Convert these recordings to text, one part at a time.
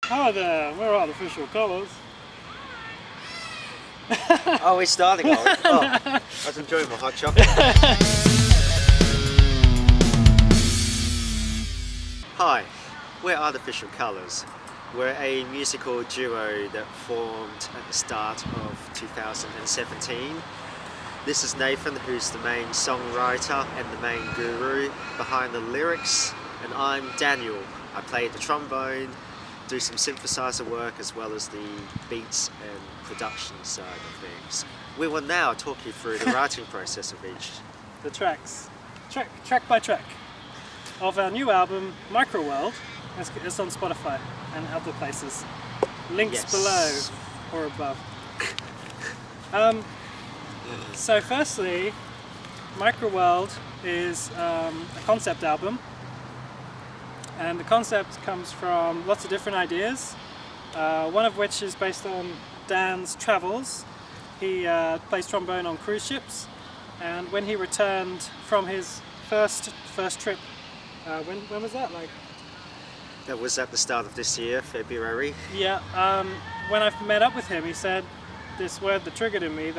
Hi there, where are the official colours? Oh, we're starting on. Oh, I was enjoying my hot chocolate. Hi, we're Artificial Colours. We're a musical duo that formed at the start of 2017. This is Nathan, who's the main songwriter and the main guru behind the lyrics, and I'm Daniel. I play the trombone, do some synthesizer work as well as the beats and production side of things. We will now talk you through the writing process of each. The tracks, track by track, of our new album, Microworld. It's on Spotify and other places. Links below or above. So firstly, Microworld is a concept album, and the concept comes from lots of different ideas, one of which is based on Dan's travels. He plays trombone on cruise ships, and when he returned from his first trip, when was that? That was at the start of this year, February. Yeah, when I met up with him, he said this word that triggered in me.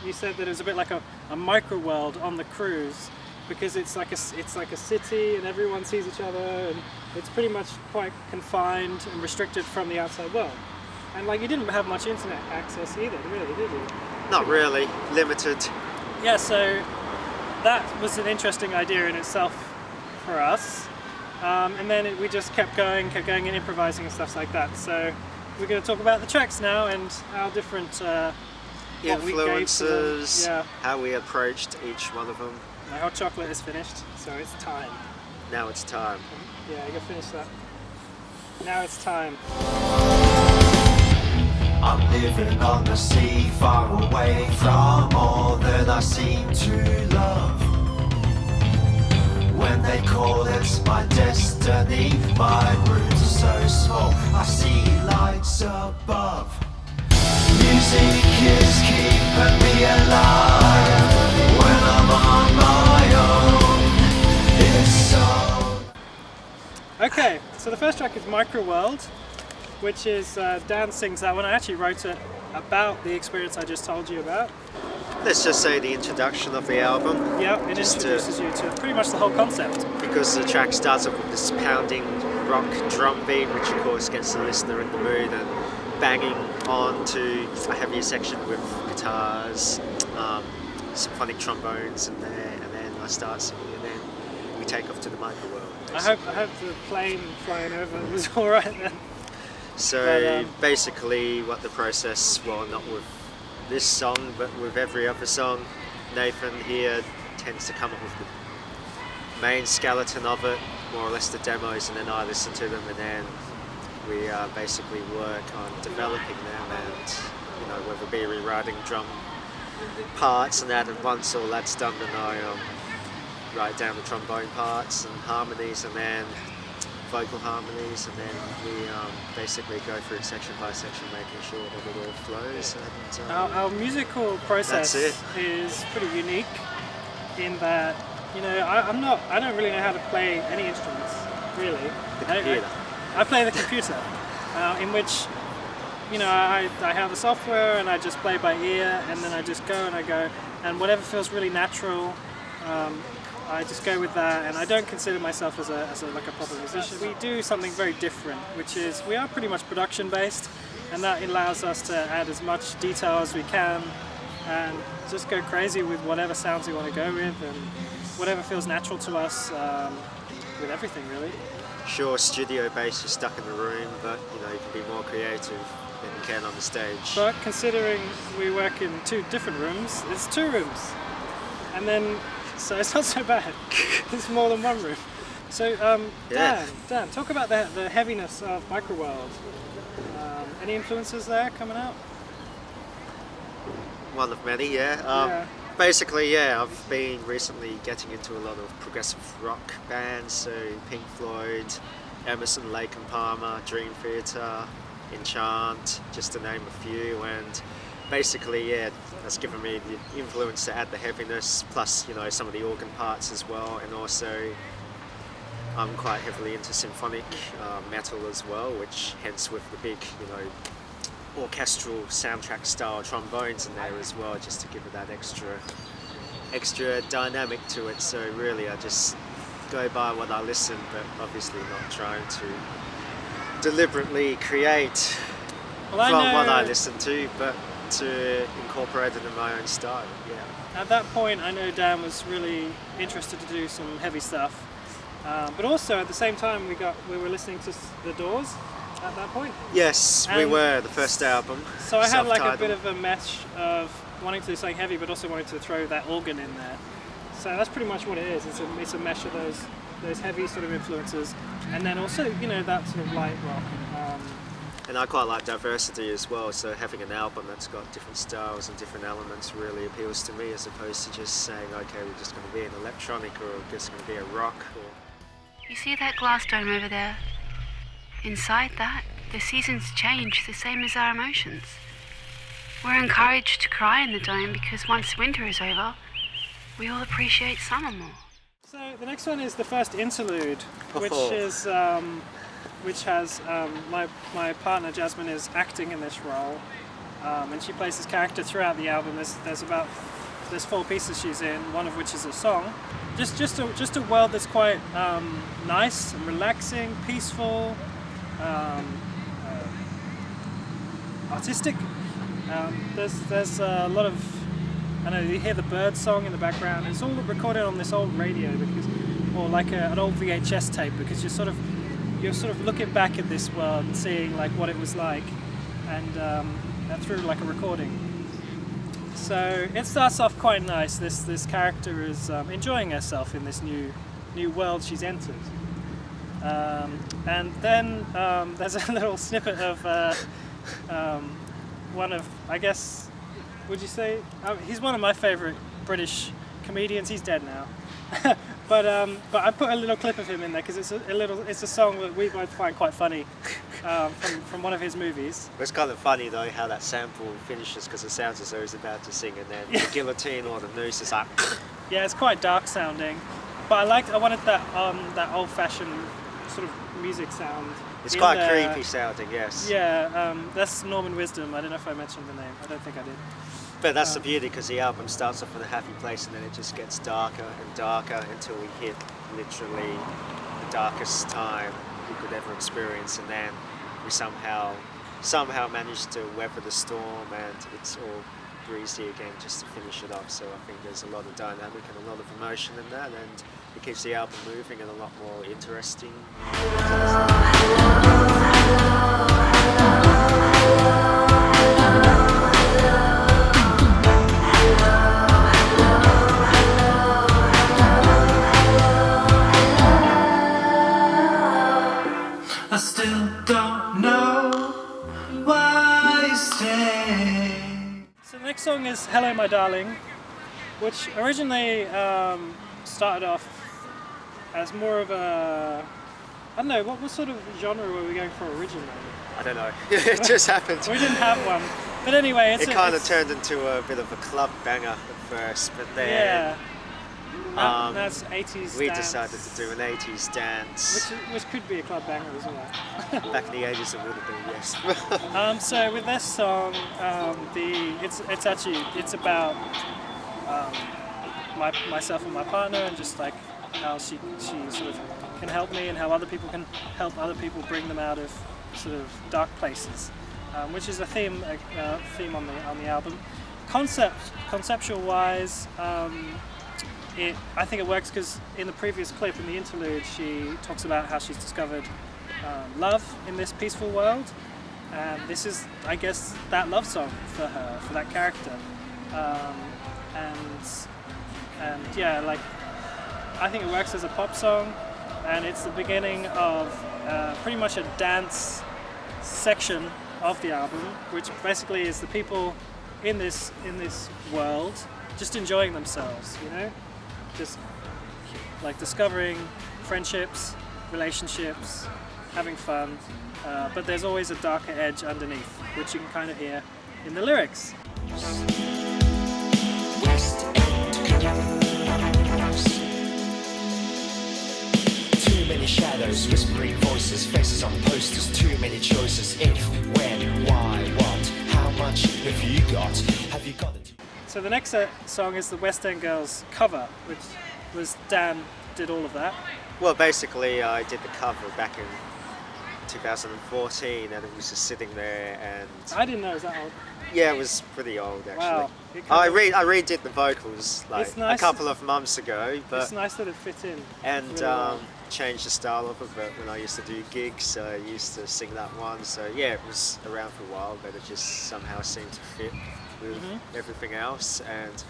He said that it was a bit like a microworld on the cruise, because it's like a city and everyone sees each other, and it's pretty much quite confined and restricted from the outside world. And you didn't have much internet access either, really, did you? Not really, limited. Yeah, so that was an interesting idea in itself for us. And then we just kept going and improvising and stuff like that. So we're going to talk about the tracks now and our different influences, yeah. How we approached each one of them. My hot chocolate is finished, so it's time. Now it's time. Yeah, you can finish that. Now it's time. I'm living on the sea, far away from all that I seem to love. When they call it my destiny, my roots are so small, I see lights above. Music is keeping me alive when I'm on my own. It's so... Okay, so the first track is Microworld, which is, Dan sings that one. I actually wrote it about the experience I just told you about. Let's just say the introduction of the album. Yeah, it introduces you to pretty much the whole concept. Because the track starts off with this pounding rock drum beat, which of course gets the listener in the mood, and banging on to a heavier section with guitars, symphonic trombones in there, and then I start singing, and then we take off to the Microworld. I hope the plane flying over was alright then. So basically what the process, well, not with this song, but with every other song, Nathan here tends to come up with the main skeleton of it, more or less the demos, and then I listen to them, and then we basically work on developing them, and whether it be rewriting drum parts and that, and once all that's done, then I write down the trombone parts and harmonies, and then vocal harmonies, and then we basically go through it section by section, making sure that it all flows. And, our musical process is pretty unique in that, I don't really know how to play any instruments, really. The computer. I play the computer, in which, I have the software and I just play by ear, and then I just go, and whatever feels really natural, I just go with that, and I don't consider myself as a proper musician. We do something very different, which is we are pretty much production based, and that allows us to add as much detail as we can and just go crazy with whatever sounds we want to go with and whatever feels natural to us, with everything really. Sure, studio based, you're stuck in the room, but you can be more creative than you can on the stage. But considering we work in 2 different rooms, it's 2 rooms, and then so it's not so bad. It's more than 1 room. So Dan, talk about the heaviness of Microworld. Any influences there coming out? One of many, yeah. Basically, I've been recently getting into a lot of progressive rock bands, so Pink Floyd, Emerson, Lake and Palmer, Dream Theater, Enchant, just to name a few, and basically, that's given me the influence to add the heaviness, plus some of the organ parts as well, and also I'm quite heavily into symphonic metal as well, which hence with the big, orchestral soundtrack style trombones in there as well, just to give it that extra dynamic to it. So really I just go by what I listen, but obviously not trying to deliberately create from what I listen to, but to incorporate it in my own style. Yeah. At that point, I know Dan was really interested to do some heavy stuff, but also at the same time we were listening to The Doors at that point. Yes, we were, the first album. So I had like a bit of a mesh of wanting to do something heavy, but also wanting to throw that organ in there. So that's pretty much what it is. It's a mesh of those heavy sort of influences, and then also that sort of light rock. And I quite like diversity as well, so having an album that's got different styles and different elements really appeals to me, as opposed to just saying, okay, we're just going to be an electronic, or we're just going to be a rock. You see that glass dome over there? Inside that, the seasons change the same as our emotions. We're encouraged to cry in the dome because once winter is over, we all appreciate summer more. So the next one is the first interlude, which has my partner Jasmine is acting in this role, and she plays this character throughout the album. There's 4 pieces she's in, one of which is a song. Just a world that's quite nice and relaxing, peaceful, artistic. There's a lot of, I know you hear the bird song in the background. It's all recorded on this old radio, or like an old VHS tape, because you're sort of looking back at this world and seeing like what it was like, and through like a recording. So it starts off quite nice. This character is enjoying herself in this new world she's entered, and then there's a little snippet of one of, I guess, would you say, he's one of my favourite British comedians. He's dead now. But I put a little clip of him in there because it's a song that we both find quite funny from one of his movies. It's kind of funny though how that sample finishes, because it sounds as though he's about to sing, and then the guillotine or the noose is like. Yeah, it's quite dark sounding, but I wanted that old-fashioned sort of music sound. It's quite creepy sounding, yes. Yeah, that's Norman Wisdom. I don't know if I mentioned the name. I don't think I did. But that's the beauty, because the album starts off in a happy place and then it just gets darker and darker until we hit literally the darkest time we could ever experience, and then we somehow manage to weather the storm and it's all breezy again just to finish it off. So I think there's a lot of dynamic and a lot of emotion in that, and it keeps the album moving and a lot more interesting. I still don't know why you stay. So the next song is Hello My Darling, which originally started off as more of a, I don't know, what sort of genre were we going for originally? I don't know, it just happened. We didn't have one. But anyway, it kind of turned into a bit of a club banger at first, but then that's 80s we dance. decided to do an 80s dance. Which could be a club banger as well. Back in the 80s it would have been, yes. So with this song, it's about myself and my partner, and just like how she sort of can help me, and how other people can help other people bring them out of sort of dark places, which is a theme on the album. Conceptual wise, I think it works because in the previous clip, in the interlude, she talks about how she's discovered love in this peaceful world, and this is, I guess, that love song for her, for that character, and yeah, like, I think it works as a pop song, and it's the beginning of pretty much a dance section of the album, which basically is the people in this world just enjoying themselves, just like discovering friendships, relationships, having fun, but there's always a darker edge underneath, which you can kind of hear in the lyrics. Too many shadows, whispering voices, faces on posters, too many choices. If, when, why, what, how much have you got? Have you got it? So the next song is the West End Girls cover, which was Dan did all of that. Well, basically, I did the cover back in 2014, and it was just sitting there, and I didn't know it was that old. yeah, it was pretty old actually. Wow. I redid the vocals like It's nice. a couple of months ago, but It's nice that it fit in. and Really well. changed the style of it. But when I used to do gigs, I used to sing that one. So yeah, it was around for a while, but it just somehow seemed to fit with everything else, and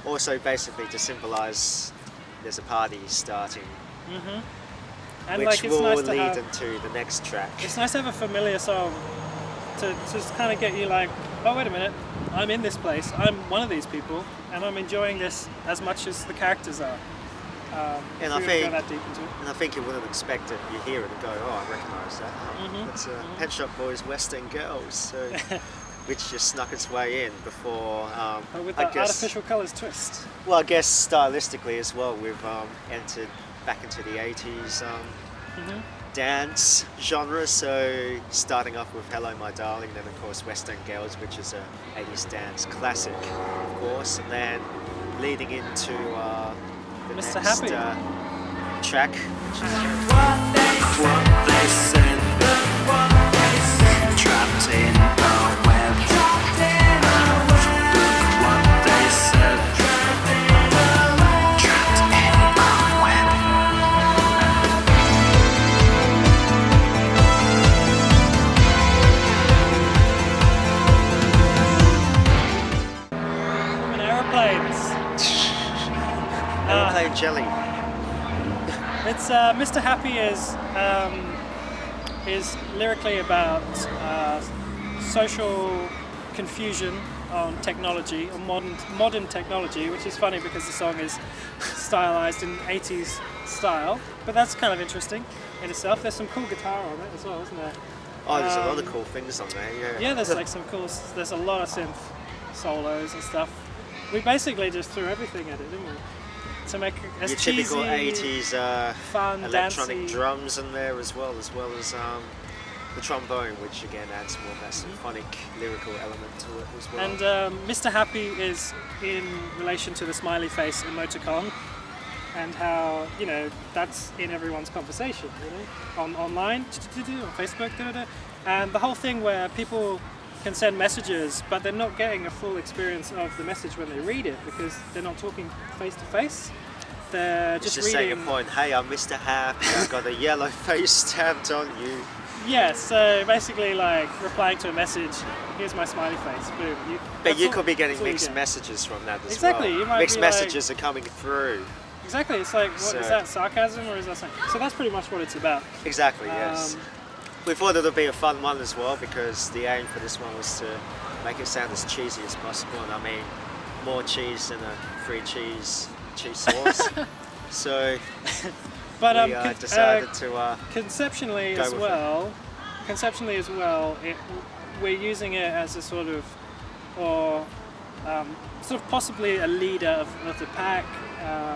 also basically to symbolise there's a party starting, And which like it's will nice to lead have, into the next track. it's nice to have a familiar song to just kind of get you like, oh wait a minute, I'm in this place, I'm one of these people, and I'm enjoying this as much as the characters are. And if I we think- go that deep into it. And I think you wouldn't expect it. You hear it and go, oh, I recognise that. Oh, that's Pet Shop Boys, West End Girls. So, which just snuck its way in before. But with I the guess, artificial colours twist. well, I guess stylistically as well, we've entered back into the 80s dance genre. So, starting off with Hello My Darling, then of course West End Girls, which is a 80s dance classic, of course, and then leading into the Mr. next Happy. track, which is What they said, trapped in a web. Look what they said, trapped in a web. And aeroplanes. Aeroplane Jelly. It's Mr. Happy is lyrically about social confusion on technology, on modern technology, which is funny because the song is stylized in 80s style. But that's kind of interesting in itself. There's some cool guitar on it as well, isn't there? Oh, there's a lot of cool things on there. Yeah. Yeah, there's like some cool. There's a lot of synth solos and stuff. We basically just threw everything at it, didn't we? To make it as Your typical cheesy, 80s fun, electronic dancey. drums in there as well as the trombone, which again adds more of that symphonic lyrical element to it as well. And Mr. Happy is in relation to the smiley face emoticon, and how, you know, that's in everyone's conversation, you know, online, on Facebook, and the whole thing where people can send messages, but they're not getting a full experience of the message when they read it because they're not talking face to face. They're It's just just saying reading. a point, hey, I'm Mr. Happy, I've got a yellow face tabbed on you. Yeah, so basically like replying to a message, here's my smiley face, boom. But that's you all- could be getting that's all you mixed get. messages from that as Exactly, well. you might Mixed be like- messages are coming through. Exactly, it's like, what is So- that, sarcasm or is that something? So that's pretty much what it's about. Exactly, yes. Um, We thought it would be a fun one as well because the aim for this one was to make it sound as cheesy as possible, and I mean more cheese than a free cheese sauce. So But we decided to conceptually go as with well, we're using it as a sort of, or sort of possibly a leader of the pack.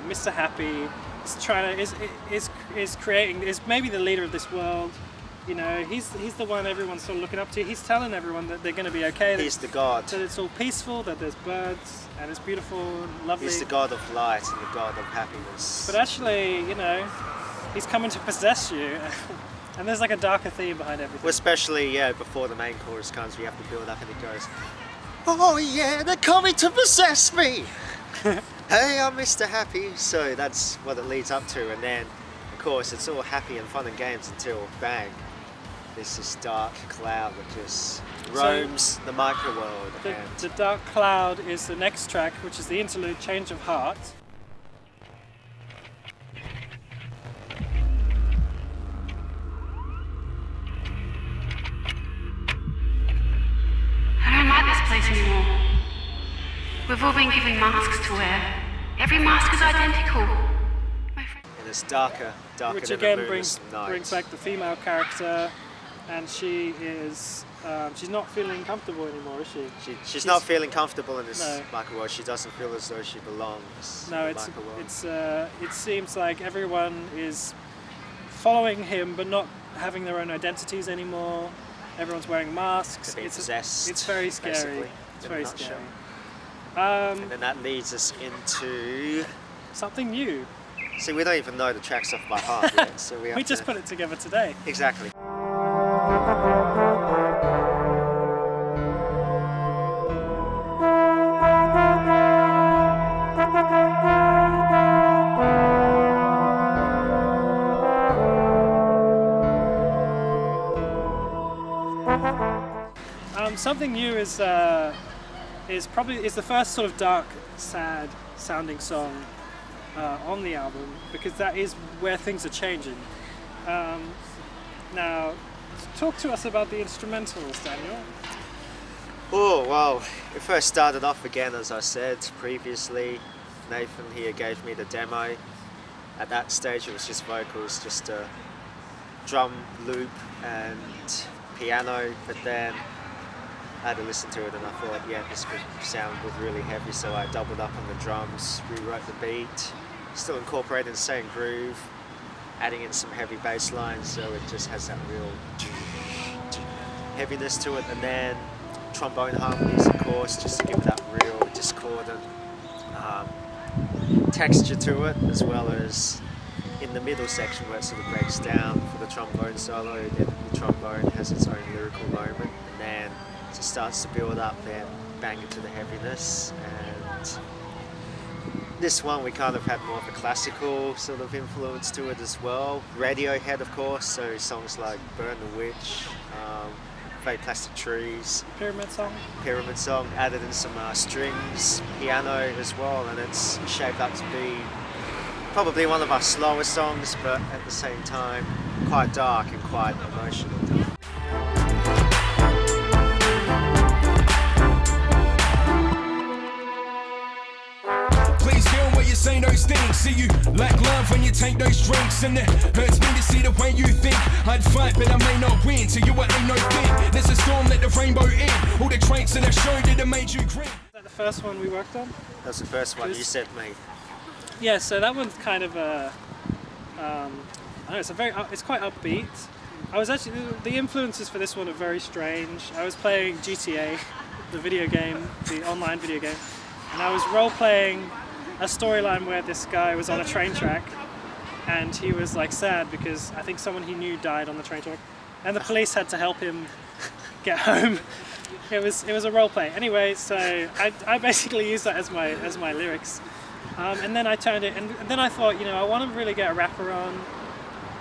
Mr. Happy is trying to is creating, is maybe the leader of this world. You know, he's the one everyone's sort of looking up to. He's telling everyone that they're going to be okay. he's the god. That it's all peaceful, that there's birds, and it's beautiful and lovely. He's the god of light and the god of happiness. But actually, you know, he's coming to possess you. And there's like a darker theme behind everything. Well, especially before the main chorus comes, we have to build up, and it goes, "Oh yeah, they're coming to possess me." Hey, I'm Mr. Happy. So that's what it leads up to, and then, of course, it's all happy and fun and games until bang. There's this dark cloud that just roams the microworld. And The Dark Cloud is the next track, which is the interlude Change of Heart. I don't like this place anymore. We've all been given masks to wear. Every mask is identical. My friend. and it's darker Which than again the moonless night. brings back the female character, and she is she's not feeling comfortable anymore, is she? She's not feeling comfortable in this No. microworld. She doesn't feel as though she belongs No, in the microworld. it seems like everyone is following him, but not having their own identities anymore. Everyone's wearing masks. Being possessed, it's very scary. basically, It's in a very nutshell. scary. And then that leads us into. Something new. See, we don't even know the tracks off by heart yet, so we have We just to... put it together today. Exactly. Something new is the first sort of dark, sad sounding song on the album, because that is where things are changing. Now, talk to us about the instrumentals, Daniel. Oh, well, it first started off again, as I said previously. Nathan here gave me the demo. At that stage it was just vocals, just a drum loop and piano, but then I had to listen to it and I thought, yeah, this could sound good, really heavy, so I doubled up on the drums, rewrote the beat, still incorporating the same groove, adding in some heavy bass lines, so it just has that real heaviness to it, and then trombone harmonies, of course, just to give that real discordant texture to it, as well as in the middle section where it sort of breaks down for the trombone solo. Then the trombone has its own lyrical moment, and then it starts to build up, then bang into the heaviness. And this one we kind of had more of a classical sort of influence to it as well. Radiohead, of course, so songs like Burn the Witch, Fake Plastic Trees, Pyramid Song. added in some strings, piano as well, and it's shaped up to be probably one of our slower songs, but at the same time quite dark and quite emotional. Say those things, see you lack love when you take those drinks, and it hurts me to see the way you think. I'd fight, but I may not win. To you, I ain't no thing. There's a storm, let the rainbow in. All the traits that I showed that have made you grin. Is that the first one we worked on? That's the first one you sent me. Yeah, so that one's kind of a, I don't know, it's quite upbeat. I was actually, the influences for this one are very strange. I was playing GTA, the video game, the online video game, and I was role-playing a storyline where this guy was on a train track and he was like sad because I think someone he knew died on the train track, and the police had to help him get home. It was a role play. Anyway, so I basically used that as my lyrics, and then I turned it, and then I thought, I want to really get a rapper on.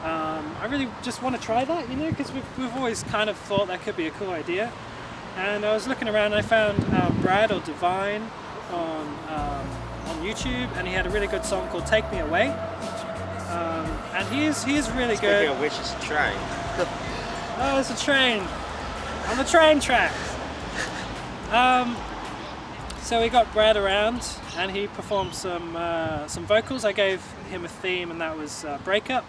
I really just want to try that, because we've always kind of thought that could be a cool idea. And I was looking around and I found Brad or Divine on YouTube, and he had a really good song called "Take Me Away," and he is really good. Speaking of which, it's a train. Oh, it's a train on the train tracks. So we got Brad around, and he performed some vocals. I gave him a theme, and that was "Breakup."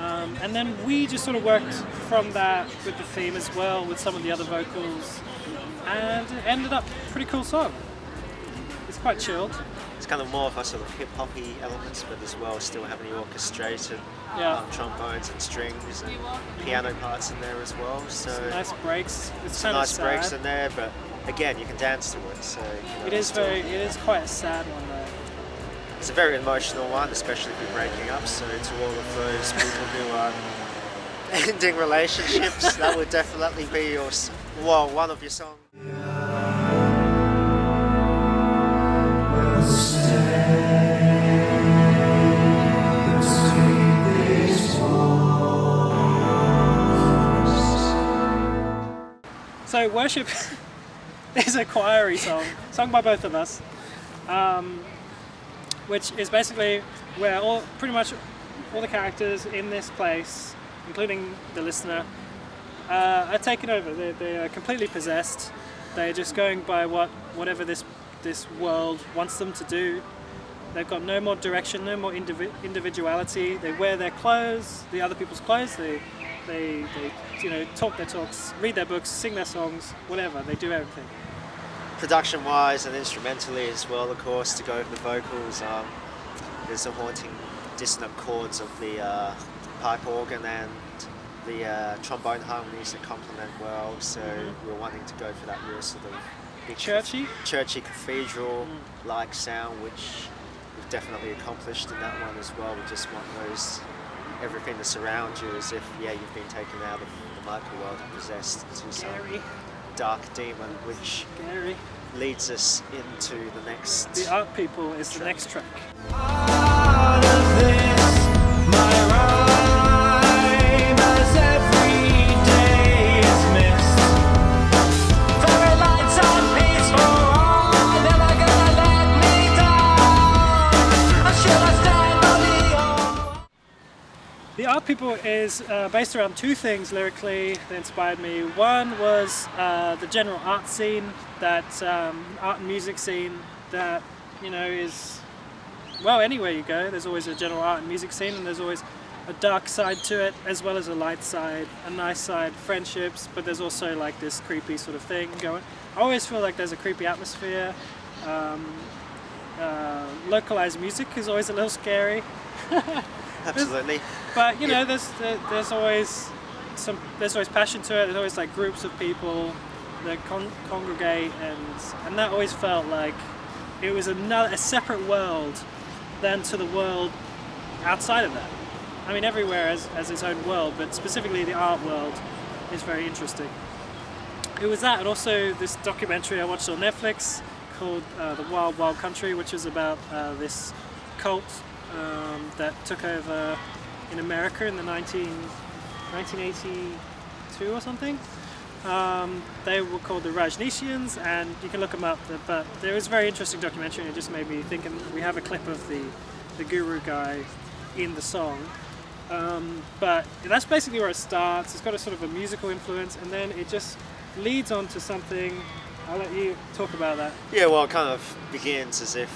And then we just sort of worked from that with the theme as well, with some of the other vocals, and it ended up a pretty cool song. It's quite chilled. It's kind of more of a sort of hip-hoppy elements, but as well still having the orchestrated trombones and strings and piano parts in there as well. So nice breaks. It's some kind nice of sad. breaks in there, but again, you can dance to it. So it is quite a sad one though. It's a very emotional one, especially if you're breaking up. So to all of those people who are ending relationships, that would definitely be one of your songs. So Worship is a choir-y song, sung by both of us, which is basically where pretty much all the characters in this place, including the listener, are taken over. They are completely possessed. They're just going by whatever this world wants them to do. They've got no more direction, no more individuality. They wear their clothes, the other people's clothes. They talk their talks, read their books, sing their songs, whatever. They do everything. Production-wise and instrumentally as well, of course, to go with the vocals, there's the haunting dissonant chords of the pipe organ and the trombone harmonies that complement well. So we were wanting to go for that real sort of big Churchy? churchy cathedral-like sound, which we've definitely accomplished in that one as well. We just want everything to surround you as if, you've been taken out of the microworld and possessed to some dark demon, which leads us into the next. The Art People is the next track. Out of this, my rhyme, as every day is missed. Fairy lights on peaceful, never gonna let me down. Or should I stand on the old? The Art People is based around two things lyrically that inspired me. One was the general art scene, that art and music scene that, is, well, anywhere you go, there's always a general art and music scene, and there's always a dark side to it as well as a light side, a nice side, friendships, but there's also like this creepy sort of thing going. I always feel like there's a creepy atmosphere. Localized music is always a little scary. Absolutely. But there's always passion to it. There's always like groups of people that congregate, and that always felt like it was a separate world than to the world outside of that. I mean, everywhere has its own world, but specifically the art world is very interesting. It was that, and also this documentary I watched on Netflix called The Wild Wild Country, which is about this cult that took over in America in the 1982 or something. They were called the Rajneeshiyans, and you can look them up, but there was a very interesting documentary, and it just made me think, and we have a clip of the guru guy in the song. But that's basically where it starts. It's got a sort of a musical influence, and then it just leads on to something. I'll let you talk about that. Yeah, well, it kind of begins as if,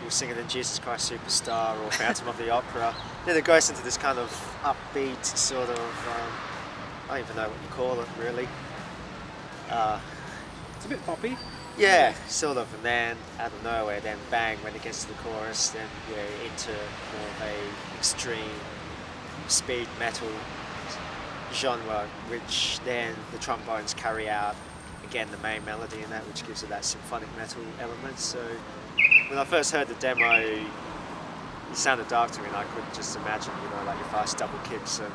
we're singing in Jesus Christ Superstar or Phantom of the Opera. Then it goes into this kind of upbeat sort of, I don't even know what you call it really. It's a bit poppy. Yeah, sort of, and then out of nowhere, then bang, when it gets to the chorus, then we're into more of a extreme speed metal genre, which then the trombones carry out, again, the main melody in that, which gives it that symphonic metal element. So when I first heard the demo, it sounded dark to me, and I could just imagine, like your fast double kicks and,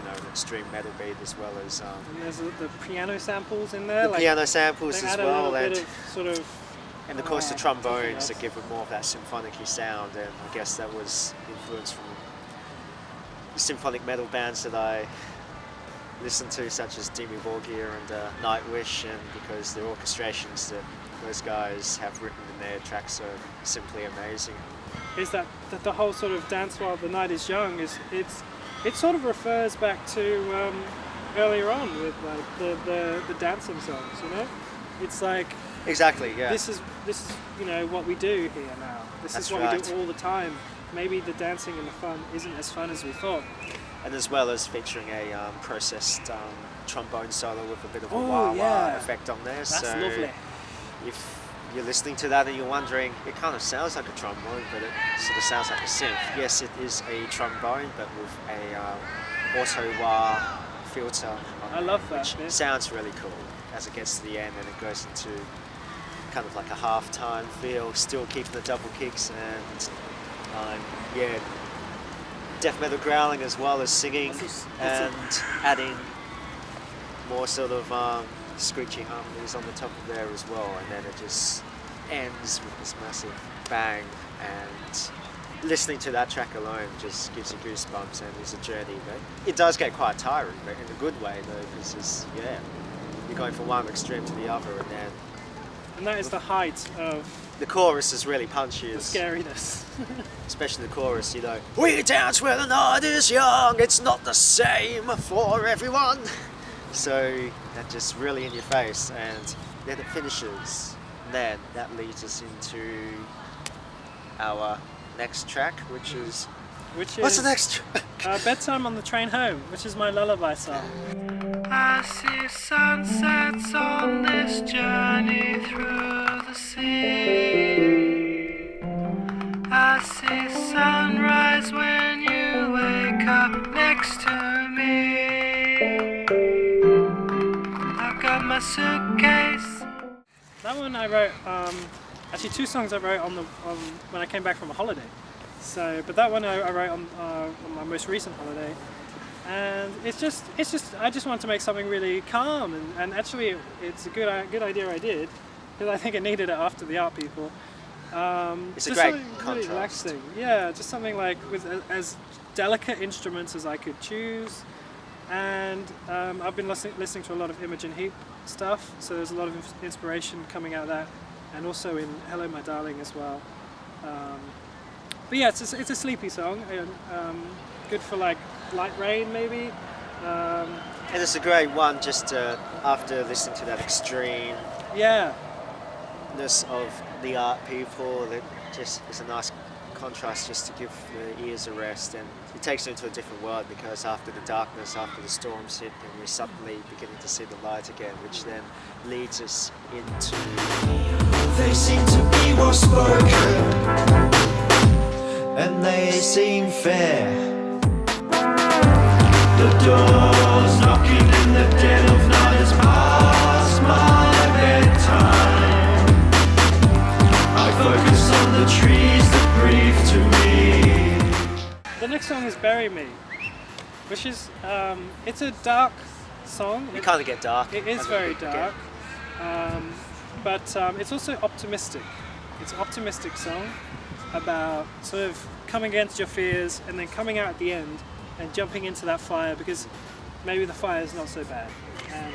an extreme metal beat, as well as and there's the piano samples in there. The piano samples as well, and of course the trombones that give it more of that symphonic-y sound, and I guess that was influenced from the symphonic metal bands that I listened to, such as Dimmu Borgir and Nightwish, and because the orchestrations that those guys have written in their tracks are simply amazing. Is that the whole sort of dance while the night is young it sort of refers back to earlier on with like the dancing songs, It's like exactly, yeah. This is what we do here now. This is what we do all the time. Maybe the dancing and the fun isn't as fun as we thought. And as well as featuring a processed trombone solo with a bit of a wah-wah effect on there. That's so lovely. If you're listening to that and you're wondering, it kind of sounds like a trombone, but it sort of sounds like a synth. Yes, it is a trombone, but with a auto-wah filter on I love that, which sounds really cool as it gets to the end, and it goes into kind of like a half-time feel, still keeping the double kicks, and death metal growling as well as singing, and adding more sort of screechy harmonies on the top of there as well, and then it just ends with this massive bang, and listening to that track alone just gives you goosebumps, and it's a journey. But it does get quite tiring, but in a good way though, because you're going from one extreme to the other, and that is the height of the chorus is really punchy. The scariness. Especially the chorus, we dance where the night is young, it's not the same for everyone. So that just really in your face, and then it finishes. And then that leads us into our next track, which is what's the next track? Bedtime on the Train Home, which is my lullaby song. I see sunsets on this journey through the sea. I see sunrise when you wake up. suitcase. That one I wrote, actually 2 songs I wrote on when I came back from a holiday. So, but that one I wrote on my most recent holiday, and it's just I just wanted to make something really calm, and actually it's a good idea I did, because I think it needed it after the art people. It's a just great something really contrast. relaxing. Yeah, just something like with as delicate instruments as I could choose, and I've been listening to a lot of Imogen Heap stuff, so there's a lot of inspiration coming out of that, and also in Hello My Darling as well. But yeah, it's a sleepy song, and good for like light rain maybe. And it's a great one just after listening to that extremeness Yeah, of the art people. That just is a nice contrast just to give the ears a rest, and it takes you into a different world, because after the darkness, after the storms hit, then we're suddenly beginning to see the light again, which then leads us into... They seem to be well spoken, and they seem fair. The doors knocking in the dead of night is past my bedtime. I focus on the trees that breathe to me. the next song is Bury Me, which is it's a dark song. We kind of get dark. It is as very we get. dark, but it's also optimistic. It's an optimistic song about sort of coming against your fears and then coming out at the end and jumping into that fire, because maybe the fire is not so bad. And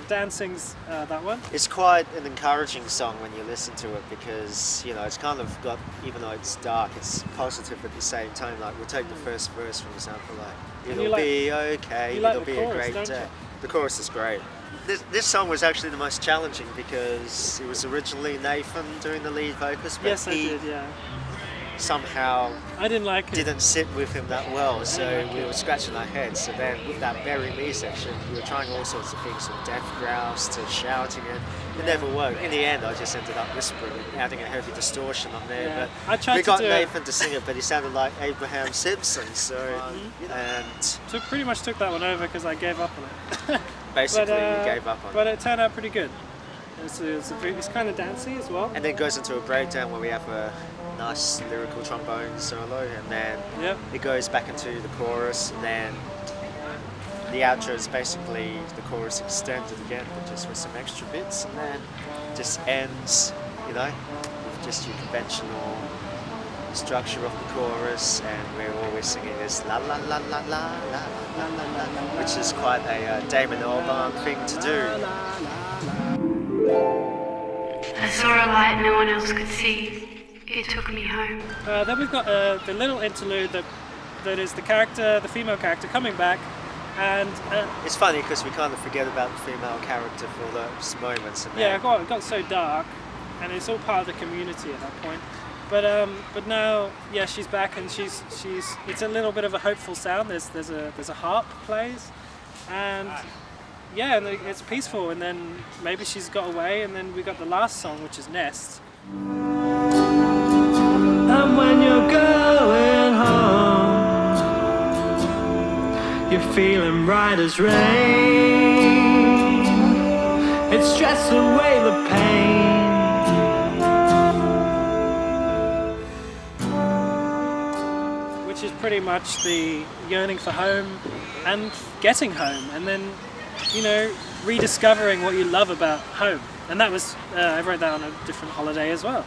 Dan sings that one. It's quite an encouraging song when you listen to it, because you know it's kind of got, even though it's dark, it's positive at the same time. Like we'll take the first verse for example, like And it'll you like- be okay, you like it'll the be chorus, a great don't day. you? The chorus is great. This song was actually the most challenging because it was originally Nathan doing the lead vocals, but Yes, I he did. Yeah, somehow I didn't like it. didn't sit with him that well, so we were scratching our heads. So then with that Bury Me section, we were trying all sorts of things, from death growls to shouting, and it never worked. In the end, I just ended up whispering and adding a heavy distortion on there. Yeah. I But tried we to got do it. Nathan to sing it, but he sounded like Abraham Simpson. So and Pretty much took that one over because I gave up on it. basically But, we gave up on But it. it turned out pretty good. It's kind of dancey as well. And then goes into a breakdown where we have a nice lyrical trombone solo, and then Yep. it goes back into the chorus, and then the outro is basically the chorus extended again, but just with some extra bits, and then just ends, you know, with just your conventional structure of the chorus, and we're always singing this la la la la la la la la la, which is quite a Damon Albarn thing to do. I saw a light no one else could see. It took me home. Then we've got the little interlude that is the female character coming back, and It's funny because we kind of forget about the female character for those moments, and yeah, then it got so dark, and it's all part of the community at that point. But now, yeah, she's back, and she's it's a little bit of a hopeful sound. There's a harp plays, and yeah, and it's peaceful. And then maybe she's got away, and then we got the last song, which is Nest. And when you're going home, you're feeling bright as rain. It stresses away the pain. Which is pretty much the yearning for home and getting home, and then, you know, rediscovering what you love about home. And that was I wrote that on a different holiday as well.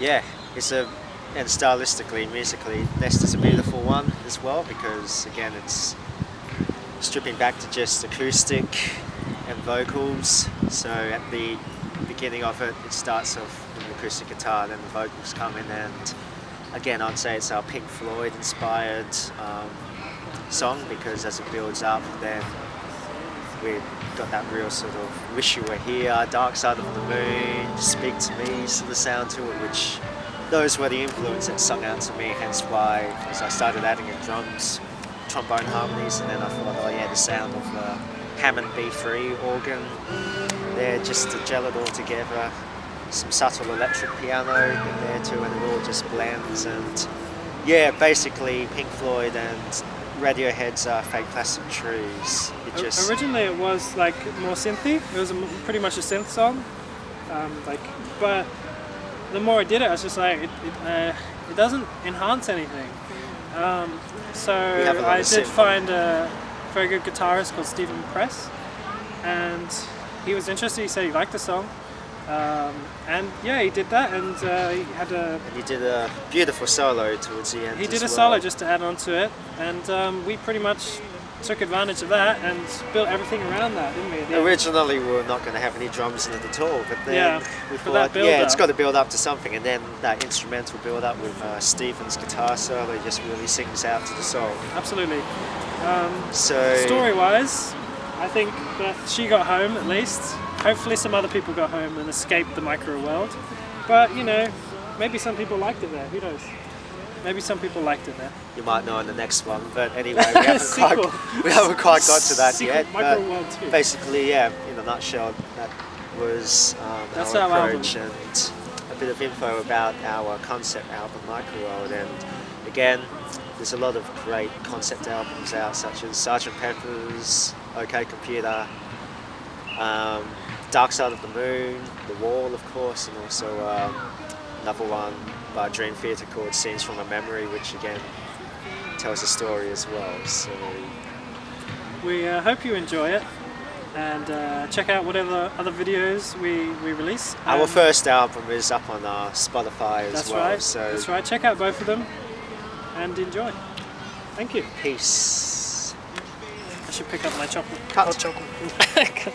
yeah, and stylistically, musically, Nest is a beautiful one as well, because again it's stripping back to just acoustic and vocals. So at the beginning of it, it starts off with an acoustic guitar, then the vocals come in, and again I'd say it's our Pink Floyd inspired song, because as it builds up, then we've got that real sort of Wish You Were Here, Dark Side of the Moon, Speak to Me sort of sound to it, which those were the influence that sung out to me, hence why as I started adding in drums, trombone harmonies, and then I thought, oh yeah, the sound of the Hammond B3 organ there, just to gel it all together, some subtle electric piano in there too, and it all just blends. And yeah, basically Pink Floyd and Radiohead's Fake Plastic Trees. It just Originally it was like more synthy. It was pretty much a synth song. But the more I did it, I was just like, it doesn't enhance anything. So have a lot I of did synth. find a very good guitarist called Stephen Press, and he was interested. He said he liked the song, and yeah, he did that, and he had a and he did a beautiful solo towards the end. he did as a well. solo just to add on to it, and we pretty much took advantage of that and built everything around that, didn't we? Yeah. Originally, we were not going to have any drums in it at all, but then Yeah, we for that thought, yeah, it's build-up. got to build up to something, and then that instrumental build up with Stephen's guitar solo just really sings out to the song. Absolutely. So Story-wise, I think that she got home at least. Hopefully some other people got home and escaped the Microworld. But, you know, maybe some people liked it there. Who knows? Maybe some people liked it there. you might know in the next one, but anyway, Sequel. we haven't quite got to that Sequel, yet. But Microworld 2. basically, yeah, in a nutshell, that was That's our our approach and a bit of info about our concept album, Microworld. And again, there's a lot of great concept albums out, such as Sgt. Pepper's, OK Computer, Dark Side of the Moon, The Wall, of course, and also another one by Dream Theater called Scenes from a Memory, which again tells a story as well. So We hope you enjoy it, and check out whatever other videos we release. our first album is up on our Spotify as That's well. right. So That's right. Check out both of them and enjoy. Thank you. peace. I should pick up my chocolate. Cut. Hot chocolate. Thank you.